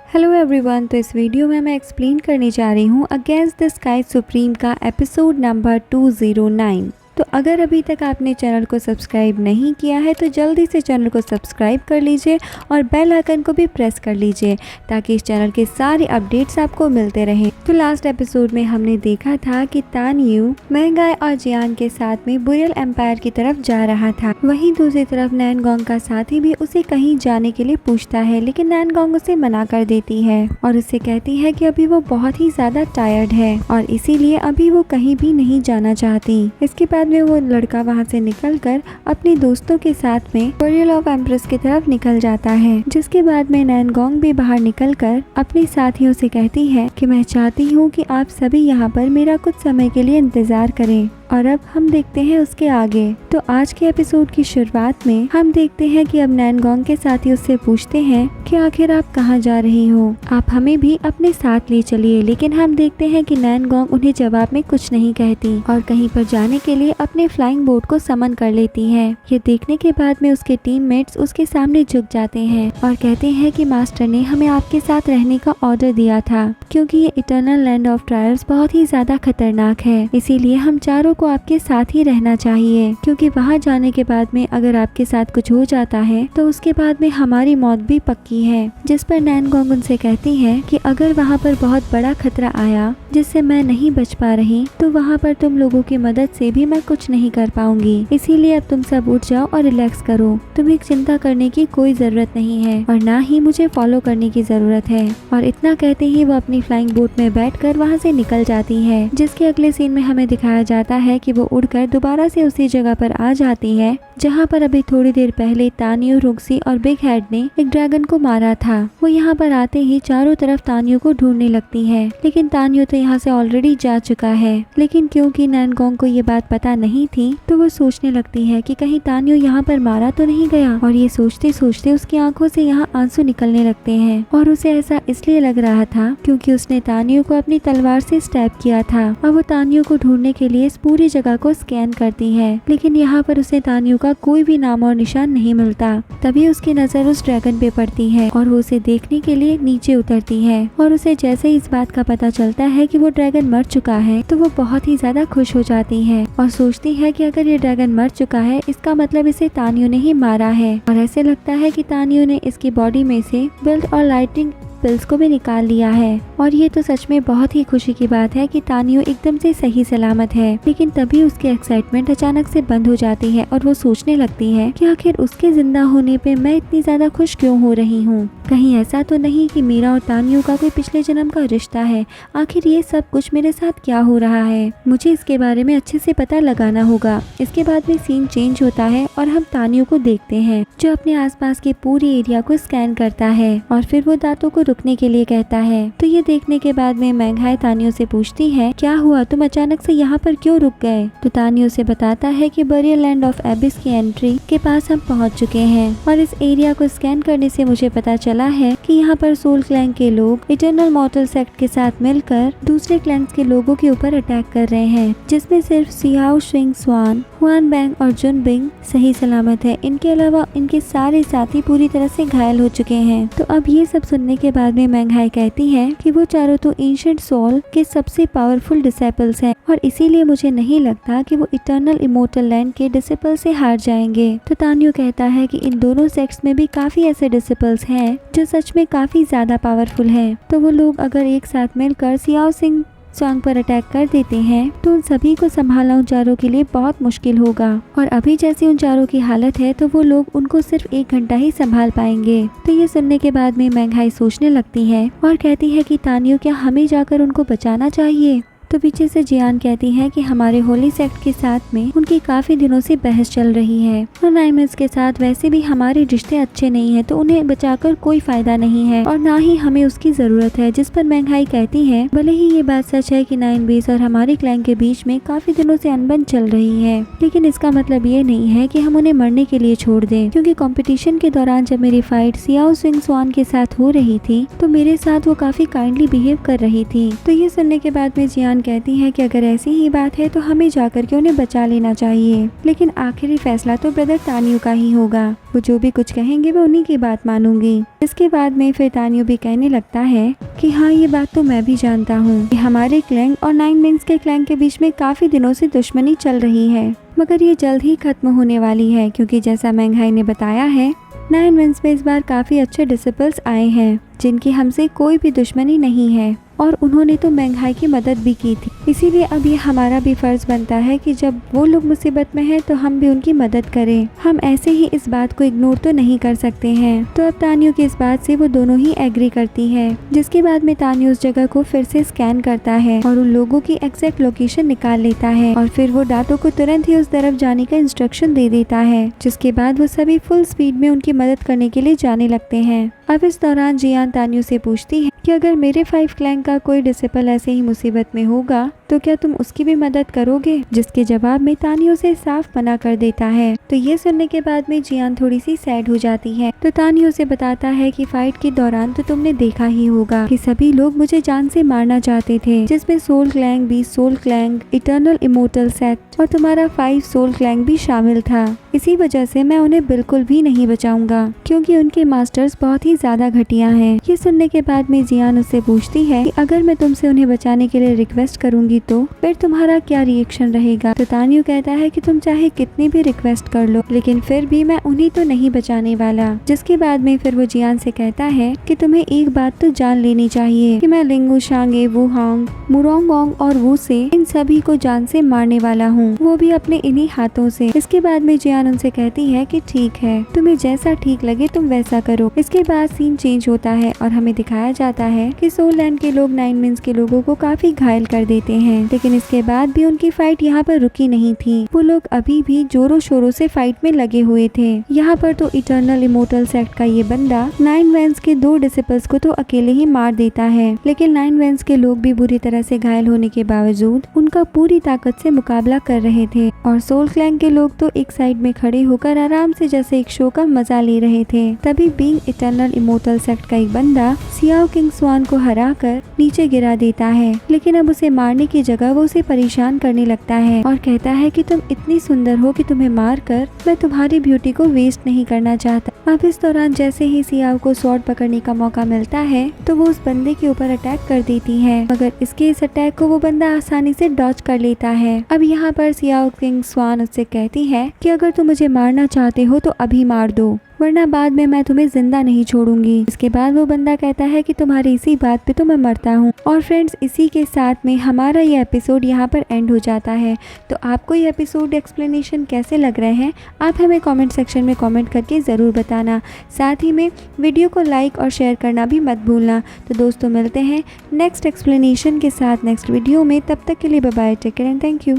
Hello everyone. तो इस video में मैं एक्सप्लेन करने जा रही हूँ अगेंस्ट द स्काई सुप्रीम का एपिसोड नंबर 209। तो अगर अभी तक आपने चैनल को सब्सक्राइब नहीं किया है तो जल्दी से चैनल को सब्सक्राइब कर लीजिए और बेल आइकन को भी प्रेस कर लीजिए ताकि इस चैनल के सारे अपडेट्स आपको मिलते रहें। तो लास्ट एपिसोड में हमने देखा था कि तान यू महंगाई और जियान के साथ में बुरियल एम्पायर की तरफ जा रहा था। वहीं दूसरी तरफ नैनगोंग का साथी भी उसे कहीं जाने के लिए पूछता है, लेकिन नैनगोंग उसे मना कर देती है और उसे कहती है कि अभी वो बहुत ही ज्यादा टायर्ड है और इसीलिए अभी वो कहीं भी नहीं जाना चाहती। इसके बाद में वो लड़का वहाँ से निकलकर अपने दोस्तों के साथ में बुरियल ऑफ एम्प्रेस की तरफ निकल जाता है। जिसके बाद में नैनगोंग भी बाहर निकलकर अपने साथियों से कहती है कि मैं चाहती हूँ कि आप सभी यहाँ पर मेरा कुछ समय के लिए इंतजार करें। और अब हम देखते हैं उसके आगे। तो आज के एपिसोड की शुरुआत में हम देखते हैं कि अब नैनगोंग के साथी उससे पूछते हैं कि आखिर आप कहाँ जा रही हो, आप हमें भी अपने साथ ले चलिए। लेकिन हम देखते हैं कि नैनगोंग उन्हें जवाब में कुछ नहीं कहती और कहीं पर जाने के लिए अपने फ्लाइंग बोट को समन कर लेती है। ये देखने के बाद में उसके टीममेट्स उसके सामने झुक जाते हैं और कहते हैं कि मास्टर ने हमें आपके साथ रहने का ऑर्डर दिया था क्योंकि ये इटर्नल लैंड ऑफ ट्रायल्स बहुत ही ज्यादा खतरनाक है, इसीलिए हम चारों को आपके साथ ही रहना चाहिए क्योंकि वहाँ जाने के बाद में अगर आपके साथ कुछ हो जाता है तो उसके बाद में हमारी मौत भी पक्की है। जिस पर नैनगोंग उनसे कहती है कि अगर वहाँ पर बहुत बड़ा खतरा आया जिससे मैं नहीं बच पा रही तो वहाँ पर तुम लोगों की मदद से भी मैं कुछ नहीं कर पाऊंगी, इसीलिए अब तुम सब उठ जाओ और रिलैक्स करो। तुम्हें चिंता करने की कोई जरूरत नहीं है और ना ही मुझे फॉलो करने की जरूरत है। और इतना कहते ही वो अपनी फ्लाइंग बोट में बैठकर वहाँ से निकल जाती है। जिसके अगले सीन में हमें दिखाया जाता है कि वो उड़कर दोबारा से उसी जगह पर आ जाती है जहाँ पर अभी थोड़ी देर पहले तानियो, रुक्सी और बिग हेड ने एक ड्रैगन को मारा था। वो यहाँ पर आते ही चारों तरफ तानियो को ढूंढने लगती है, लेकिन तानियो तो यहाँ से ऑलरेडी जा चुका है। लेकिन क्योंकि नैनगोंग को ये बात पता नहीं थी तो वो सोचने लगती है कि कहीं तानियो यहाँ पर मारा तो नहीं गया। और ये सोचते सोचते उसकी आंखों से यहाँ आंसू निकलने लगते हैं और उसे ऐसा इसलिए लग रहा था क्योंकि उसने तानियो को अपनी तलवार से स्टैब किया था। और वो तानियो को ढूंढने के लिए इस पूरी जगह को स्कैन करती है, लेकिन यहाँ पर उसे तानियो का कोई भी नाम और निशान नहीं मिलता। तभी उसकी नजर उस ड्रैगन पे पड़ती है और वो उसे देखने के लिए नीचे उतरती है। और उसे जैसे ही इस बात का पता चलता है कि वो ड्रैगन मर चुका है तो वो बहुत ही ज्यादा खुश हो जाती है और सोचती है कि अगर ये ड्रैगन मर चुका है इसका मतलब इसे तानियो ने ही मारा है। और ऐसे लगता है कि तानियो ने इसकी बॉडी में से बिल्ड और लाइटिंग पिल्स को भी निकाल लिया है। और ये तो सच में बहुत ही खुशी की बात है कि तानियो एकदम से सही सलामत है। लेकिन तभी उसकी एक्साइटमेंट अचानक से बंद हो जाती है और वो सोचने लगती है कि आखिर उसके जिंदा होने पे मैं इतनी ज्यादा खुश क्यों हो रही हूँ। कहीं ऐसा तो नहीं कि मेरा और तानियो का कोई पिछले जन्म का रिश्ता है। आखिर ये सब कुछ मेरे साथ क्या हो रहा है, मुझे इसके बारे में अच्छे से पता लगाना होगा। इसके बाद में सीन चेंज होता है और हम तानियो को देखते हैं जो अपने आसपास के पूरे एरिया को स्कैन करता है और फिर वो दांतों को रुकने के लिए कहता है। तो ये देखने के बाद में मैंघाई तानियो से पूछती है क्या हुआ, तुम अचानक से यहाँ पर क्यों रुक गए। तो तानियो से बताता है कि बुरियल लैंड ऑफ एबिस की एंट्री के पास हम पहुँच चुके हैं और इस एरिया को स्कैन करने से मुझे पता चला है कि यहाँ पर सोल क्लैंग के लोग इटर्नल मॉर्टल सेक्ट के साथ मिलकर दूसरे क्लैंक्स के लोगों के ऊपर अटैक कर रहे हैं, जिसमें सिर्फ सियाओ शिंग स्वान, हुआन बैंग और जुन बिंग सही सलामत है। इनके अलावा इनके सारे साथी पूरी तरह से घायल हो चुके हैं। तो अब ये सब सुनने के बाद में मैंघाई कहती है कि वो चारों तो एंशिएंट सोल के सबसे पावरफुल डिसिपल्स हैं और इसीलिए मुझे नहीं लगता कि वो इटर्नल इमोर्टल लैंड के डिसिपल से हार जाएंगे। तो तानियो कहता है कि इन दोनों सेक्ट्स में भी काफी ऐसे डिसिपल्स हैं जो सच में काफी ज्यादा पावरफुल हैं। तो वो लोग अगर एक साथ मिलकर सियाओ सिंह स्वांग पर अटैक कर देते हैं तो उन सभी को संभालना उन चारों के लिए बहुत मुश्किल होगा। और अभी जैसी उन चारों की हालत है तो वो लोग उनको सिर्फ 1 घंटा ही संभाल पाएंगे। तो ये सुनने के बाद में मैंघाई सोचने लगती है और कहती है कि तानियो क्या हमें जाकर उनको बचाना चाहिए। तो पीछे से जियान कहती है कि हमारे होली सेक्ट के साथ में उनकी काफी दिनों से बहस चल रही है और नाइमस के साथ वैसे भी हमारे रिश्ते अच्छे नहीं है तो उन्हें बचाकर कोई फायदा नहीं है और ना ही हमें उसकी जरूरत है। जिस पर मैंघाई कहती है भले ही ये बात सच है कि नाइन बेस और हमारे क्लैंक के बीच में काफी दिनों से अनबन चल रही है, लेकिन इसका मतलब ये नहीं है कि हम उन्हें मरने के लिए छोड़ दें। क्योंकि कंपटीशन के दौरान जब मेरी फाइट सियाओ सिंह स्वान के साथ हो रही थी तो मेरे साथ वो काफी काइंडली बिहेव कर रही थी। तो ये सुनने के बाद में जियान जियान कहती है कि अगर ऐसी ही बात है तो हमें जाकर के उन्हें बचा लेना चाहिए, लेकिन आखिरी फैसला तो ब्रदर तानियो का ही होगा। वो जो भी कुछ कहेंगे मैं उन्हीं की बात मानूंगी। इसके बाद में फिर तानियो भी कहने लगता है कि हाँ, ये बात तो मैं भी जानता हूँ कि हमारे क्लैंग और 9 मेंस के क्लैंग के बीच में काफी दिनों से दुश्मनी चल रही है, मगर ये जल्द ही खत्म होने वाली है, क्योंकि जैसा मैंगहाई ने बताया है 9 मेंस में इस बार काफी अच्छे डिसिपल्स आए हैं जिनकी हमसे कोई भी दुश्मनी नहीं है, और उन्होंने तो मैंगहाई की मदद भी की थी। इसीलिए अब ये हमारा भी फर्ज बनता है कि जब वो लोग मुसीबत में हैं तो हम भी उनकी मदद करें। हम ऐसे ही इस बात को इग्नोर तो नहीं कर सकते हैं। तो अब तानियो की इस बात से वो दोनों ही एग्री करती है, जिसके बाद में तानियो उस जगह को फिर से स्कैन करता है और उन लोगों की एग्जैक्ट लोकेशन निकाल लेता है, और फिर वो डाटो को तुरंत ही उस तरफ जाने का इंस्ट्रक्शन दे देता है, जिसके बाद वो सभी फुल स्पीड में उनकी मदद करने के लिए जाने लगते हैं। अब इस दौरान जियान तानियो से पूछती है कि अगर मेरे 5 क्लैंग का कोई डिसिपल ऐसे ही मुसीबत में होगा तो क्या तुम उसकी भी मदद करोगे, जिसके जवाब में तानियो से साफ मना कर देता है। तो ये सुनने के बाद में जियान थोड़ी सी सैड हो जाती है। तो तानियो से बताता है कि फाइट के दौरान तो तुमने देखा ही होगा कि सभी लोग मुझे जान से मारना चाहते थे, जिसमें soul clang, 20 soul clang, eternal immortal set और तुम्हारा 5 सोल क्लैंग भी शामिल था। इसी वजह से मैं उन्हें बिल्कुल भी नहीं बचाऊंगा, क्योंकि उनके मास्टर्स बहुत ही ज्यादा घटिया हैं। ये सुनने के बाद में जियान उससे पूछती है कि अगर मैं तुमसे उन्हें बचाने के लिए रिक्वेस्ट करूंगी तो फिर तुम्हारा क्या रिएक्शन रहेगा। तो तानियो कहता है कि तुम चाहे कितनी भी रिक्वेस्ट कर लो, लेकिन फिर भी मैं उन्हीं तो नहीं बचाने वाला। जिसके बाद में फिर वो जियान से कहता है कि तुम्हें एक बात तो जान लेनी चाहिए कि मैं लिंगू शांगे, वुहांग, मुरोंगोंग और वू से इन सभी को जान से मारने वाला हूँ, वो भी अपने इन्हीं हाथों से। इसके बाद में जियान उनसे कहती है कि ठीक है, तुम्हें जैसा ठीक लगे तुम वैसा करो। इसके बाद सीन चेंज होता है और हमें दिखाया जाता है कि सोल लैंड के लोग 9 मेंस के लोगों को काफी घायल कर देते हैं, लेकिन इसके बाद भी उनकी फाइट यहाँ पर रुकी नहीं थी। वो लोग अभी भी जोरों शोरों से फाइट में लगे हुए थे। यहाँ पर तो इटर्नल इमोर्टल सेक्ट का ये बंदा 9 मेंस के 2 डिसिपल्स को तो अकेले ही मार देता है, लेकिन 9 मेंस के लोग भी बुरी तरह से घायल होने के बावजूद उनका पूरी ताकत से मुकाबला कर रहे थे, और सोल क्लैंग के लोग तो एक साइड में खड़े होकर आराम से जैसे एक शो का मजा ले रहे थे। तभी बीइंग इटर्नल इमोर्टल सेक्ट का एक बंदा सियाओ किंग स्वान को हराकर नीचे गिरा देता है, लेकिन अब उसे मारने की जगह वो उसे परेशान करने लगता है और कहता है कि तुम इतनी सुंदर हो कि तुम्हें मारकर मैं तुम्हारी ब्यूटी को वेस्ट नहीं करना चाहता। अब इस दौरान जैसे ही सियाओ को स्वॉर्ड पकड़ने का मौका मिलता है तो वो उस बंदे के ऊपर अटैक कर देती है, मगर इसके इस अटैक को वो बंदा आसानी से डॉज कर लेता है। अब यहाँ पर सियाओ किंग स्वान उससे कहती है कि अगर तुम मुझे मारना चाहते हो तो अभी मार दो, वरना बाद में मैं तुम्हें जिंदा नहीं छोड़ूंगी। इसके बाद वो बंदा कहता है कि तुम्हारी इसी बात पे तो मैं मरता हूँ। और फ्रेंड्स, इसी के साथ में हमारा ये एपिसोड यहाँ पर एंड हो जाता है। तो आपको ये एपिसोड एक्सप्लेनेशन कैसे लग रहे हैं आप हमें कमेंट सेक्शन में कमेंट करके ज़रूर बताना। साथ ही में वीडियो को लाइक और शेयर करना भी मत भूलना। तो दोस्तों, मिलते हैं नेक्स्ट एक्सप्लेनेशन के साथ नेक्स्ट वीडियो में। तब तक के लिए bye bye, take care and thank you.